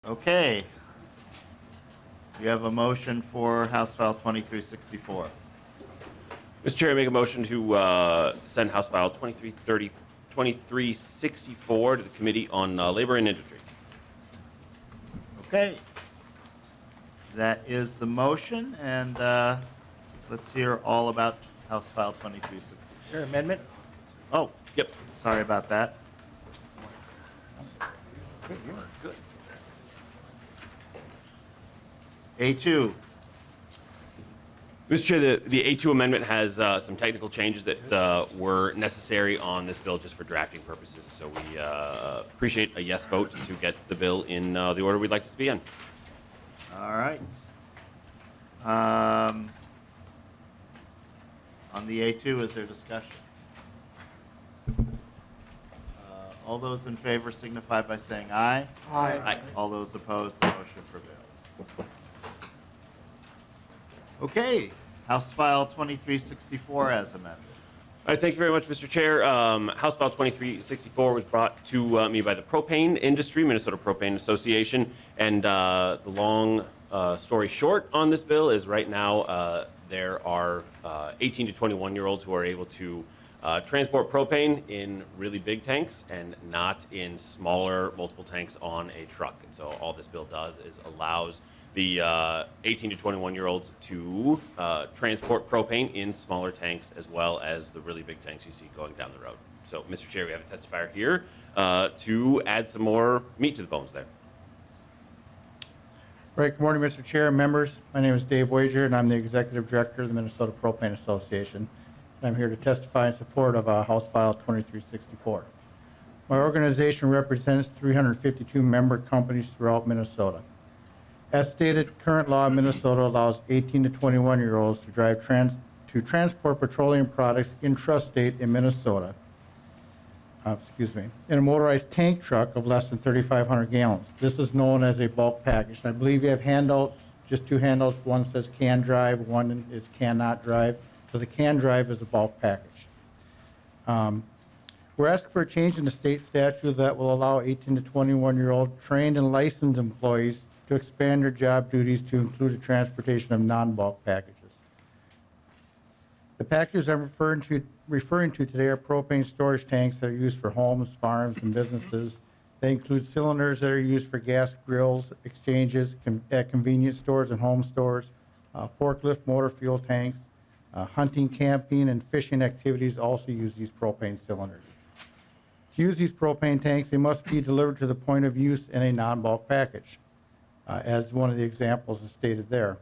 Okay. You have a motion for House File 2364. Mr. Chair, I make a motion to send House File 2364 to the Committee on Labor and Industry. Okay. That is the motion, and let's hear all about House File 2364. Is there an amendment? Oh, Yep. sorry about that. Good. A2. Mr. Chair, the A2 amendment has some technical changes that were necessary on this bill just for drafting purposes. So we appreciate a yes vote to get the bill in the order we'd like it to be in. All right. On the A2, is there discussion? All those in favor signify by saying aye. Aye. All those opposed, the motion prevails. Okay, House File 2364 as amended. All right, thank you very much, Mr. Chair. House File 2364 was brought to me by the propane industry, Minnesota Propane Association, and the long story short on this bill is right now there are 18 to 21-year-olds who are able to transport propane in really big tanks and not in smaller multiple tanks on a truck. And so all this bill does is allows the 18 to 21-year-olds to transport propane in smaller tanks as well as the really big tanks you see going down the road. So, Mr. Chair, we have a testifier here to add some more meat to the bones there. Right. Good morning, Mr. Chair and members. My name is Dave Wager, and I'm the Executive Director of the Minnesota Propane Association. And I'm here to testify in support of House File 2364. My organization represents 352 member companies throughout Minnesota. As stated, current law in Minnesota allows 18 to 21-year-olds to transport petroleum products intrastate in Minnesota, in a motorized tank truck of less than 3,500 gallons. This is known as a bulk package. And I believe you have handouts, just two handouts. One says can drive, one is cannot drive. So the can drive is a bulk package. We're asking for a change in the state statute that will allow 18 to 21-year-old trained and licensed employees to expand their job duties to include the transportation of non-bulk packages. The packages I'm referring to today are propane storage tanks that are used for homes, farms, and businesses. They include cylinders that are used for gas grills, exchanges at convenience stores and home stores, forklift motor fuel tanks, hunting, camping, and fishing activities also use these propane cylinders. To use these propane tanks, they must be delivered to the point of use in a non-bulk package, as one of the examples is stated there.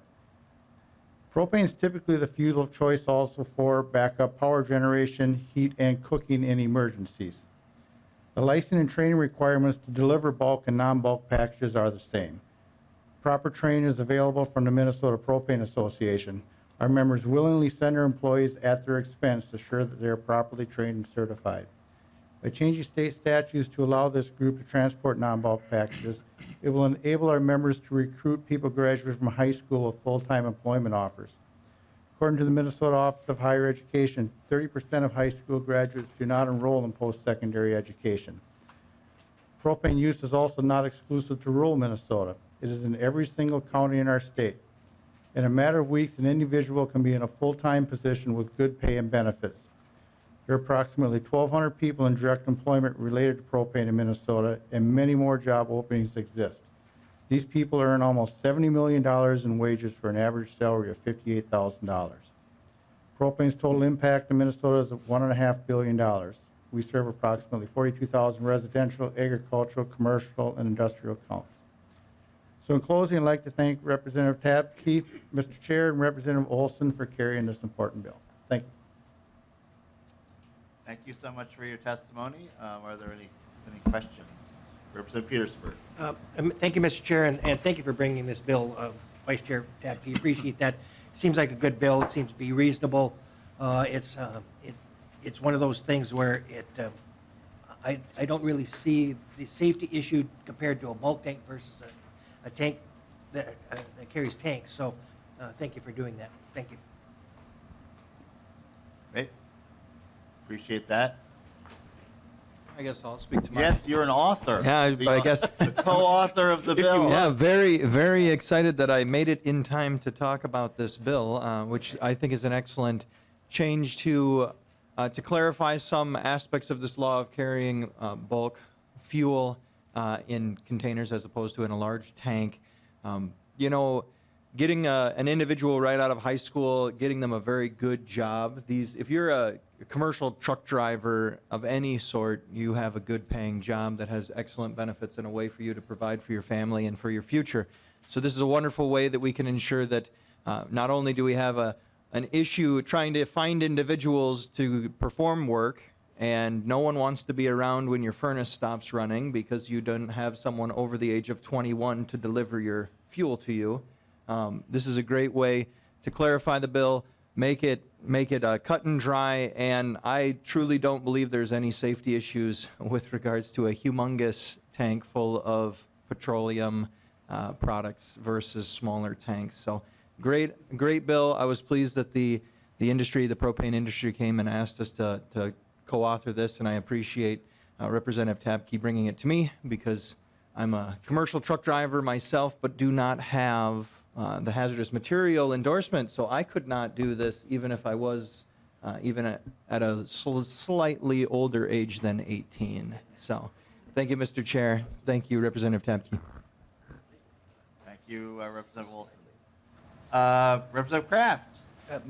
Propane is typically the fuel of choice also for backup power generation, heat, and cooking in emergencies. The licensing and training requirements to deliver bulk and non-bulk packages are the same. Proper training is available from the Minnesota Propane Association. Our members willingly send their employees at their expense to ensure that they are properly trained and certified. By changing state statutes to allow this group to transport non-bulk packages, it will enable our members to recruit people graduating from high school with full-time employment offers. According to the Minnesota Office of Higher Education, 30% of high school graduates do not enroll in post-secondary education. Propane use is also not exclusive to rural Minnesota. It is in every single county in our state. In a matter of weeks, an individual can be in a full-time position with good pay and benefits. There are approximately 1,200 people in direct employment related to propane in Minnesota, and many more job openings exist. These people earn almost $70 million in wages for an average salary of $58,000. Propane's total impact in Minnesota is $1.5 billion. We serve approximately 42,000 residential, agricultural, commercial, and industrial accounts. So in closing, I'd like to thank Representative Tapke, Mr. Chair, and Representative Olson for carrying this important bill. Thank you. Thank you so much for your testimony. Are there any questions? Representative Petersburg. Thank you, Mr. Chair, and thank you for bringing this bill, Vice Chair Tapke. Appreciate that. Seems like a good bill. It seems to be reasonable. It's one of those things where I don't really see the safety issue compared to a bulk tank versus a tank that carries tanks. So thank you for doing that. Thank you. Great. Appreciate that. I guess I'll speak to my. Yes, you're an author. Yeah, The- I guess. The co-author of the bill. Yeah, very, very excited that I made it in time to talk about this bill, which I think is an excellent change to clarify some aspects of this law of carrying bulk fuel in containers as opposed to in a large tank. You know, getting an individual right out of high school, getting them a very good job. If you're a commercial truck driver of any sort, you have a good paying job that has excellent benefits and a way for you to provide for your family and for your future. So this is a wonderful way that we can ensure that not only do we have an issue trying to find individuals to perform work, and no one wants to be around when your furnace stops running because you don't have someone over the age of 21 to deliver your fuel to you. This is a great way to clarify the bill, make it cut and dry, and I truly don't believe there's any safety issues with regards to a humongous tank full of petroleum products versus smaller tanks. So great bill. I was pleased that the industry, the propane industry, came and asked us to co-author this, and I appreciate Representative Tapke bringing it to me because I'm a commercial truck driver myself, but do not have the hazardous material endorsement, so I could not do this even if I was even at a slightly older age than 18. So thank you, Mr. Chair. Thank you, Representative Tapke. Thank you, Representative Wilson. Representative Kraft.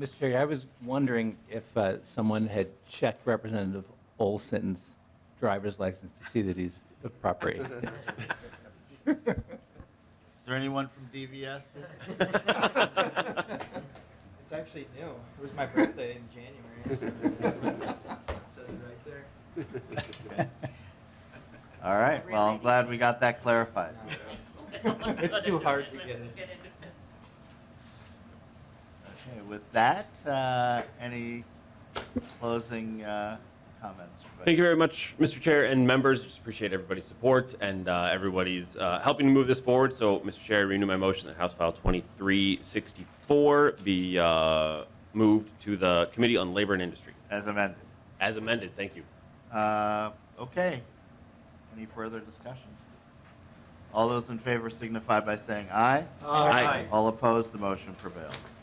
Mr. Chair, I was wondering if someone had checked Representative Olson's driver's license to see that he's of proper age. Is there anyone from DVS? It's actually new. It was my birthday in January. It says it right there. All right, well, I'm glad we got that clarified. It's too hard to get it. Okay, with that, any closing comments? Thank you very much, Mr. Chair and members. Just appreciate everybody's support and everybody's helping to move this forward. So, Mr. Chair, I renew my motion that House File 2364 be moved to the Committee on Labor and Industry. As amended. As amended, thank you. Okay. Any further discussion? All those in favor signify by saying aye. Aye. All opposed, the motion prevails.